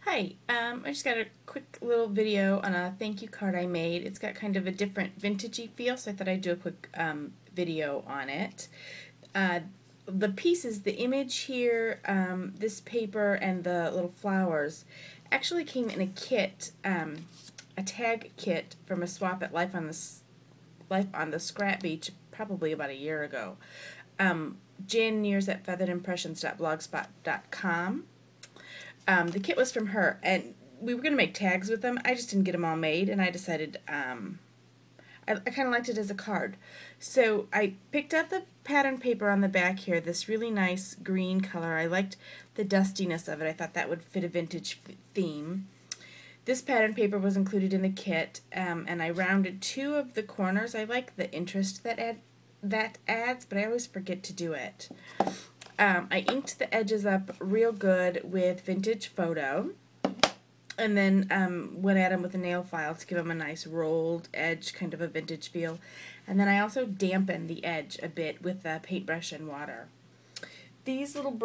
Hi, I just got a quick little video on a thank you card I made. It's got kind of a different vintagey feel, so I thought I'd do a quick video on it. The pieces, the image here, this paper, and the little flowers actually came in a kit, a tag kit from a swap at Life on the Scrap Beach probably about a year ago. Jan Nears at featheredimpressions.blogspot.com. The kit was from her, and we were going to make tags with them. I just didn't get them all made, and I decided I kind of liked it as a card. So I picked up the pattern paper on the back here, this really nice green color. I liked the dustiness of it. I thought that would fit a vintage theme. This pattern paper was included in the kit, and I rounded two of the corners. I like the interest that adds, but I always forget to do it. I inked the edges up real good with Vintage Photo, and then went at them with a nail file to give them a nice rolled edge, kind of a vintage feel. And then I also dampened the edge a bit with a paintbrush and water. These little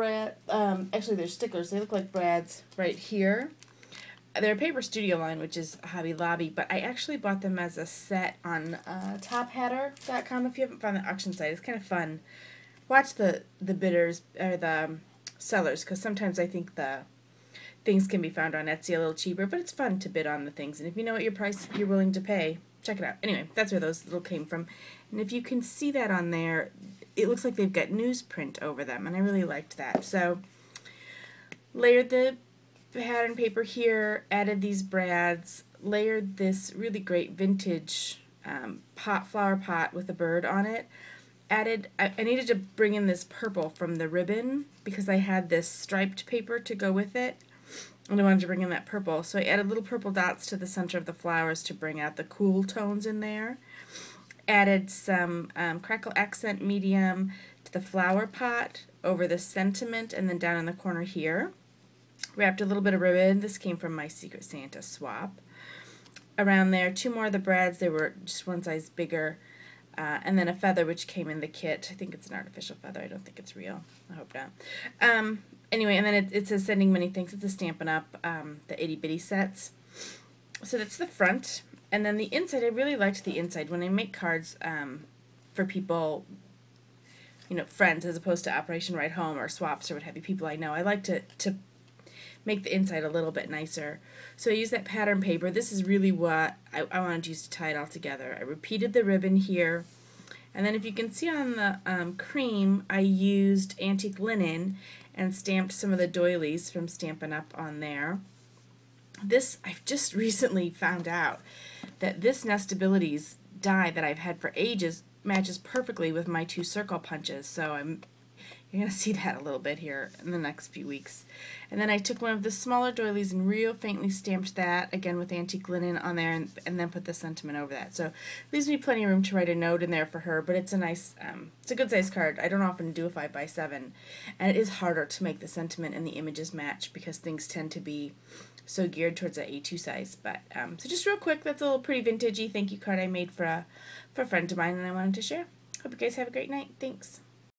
actually they're stickers. They look like brads right here. They're a Paper Studio line, which is Hobby Lobby, but I actually bought them as a set on tophatter.com. If you haven't found the auction site, it's kind of fun. Watch the bidders or the sellers, because sometimes I think the things can be found on Etsy a little cheaper, but it's fun to bid on the things, and if you know what your price you're willing to pay, check it out. Anyway, that's where those little came from, and if you can see that on there, it looks like they've got newsprint over them, and I really liked that. So layered the pattern paper here, added these brads, layered this really great vintage flower pot with a bird on it. I needed to bring in this purple from the ribbon because I had this striped paper to go with it, and I wanted to bring in that purple, so I added little purple dots to the center of the flowers to bring out the cool tones in there. Added some crackle accent medium to the flower pot over the sentiment, and then down in the corner here. Wrapped a little bit of ribbon. This came from my Secret Santa swap. Around there, two more of the brads. They were just one size bigger. And then a feather, which came in the kit. I think it's an artificial feather. I don't think it's real. I hope not. Anyway, and then it says sending many thanks. It's a Stampin' Up, the itty bitty sets. So that's the front. And then the inside, I really liked the inside. When I make cards for people, you know, friends, as opposed to Operation Ride Home or swaps or what have you, people I know, I like to make the inside a little bit nicer. So I used that pattern paper. This is really what I wanted to use to tie it all together. I repeated the ribbon here, and then if you can see on the cream, I used antique linen and stamped some of the doilies from Stampin' Up on there. This, I've just recently found out that this Nestabilities die that I've had for ages matches perfectly with my two circle punches, so you're going to see that a little bit here in the next few weeks. And then I took one of the smaller doilies and real faintly stamped that, again with antique linen on there, and then put the sentiment over that. So it leaves me plenty of room to write a note in there for her, but it's a nice, it's a good size card. I don't often do a 5x7, and it is harder to make the sentiment and the images match because things tend to be so geared towards that A2 size. But so just real quick, that's a little pretty vintagey thank you card I made for a friend of mine, and I wanted to share. Hope you guys have a great night. Thanks.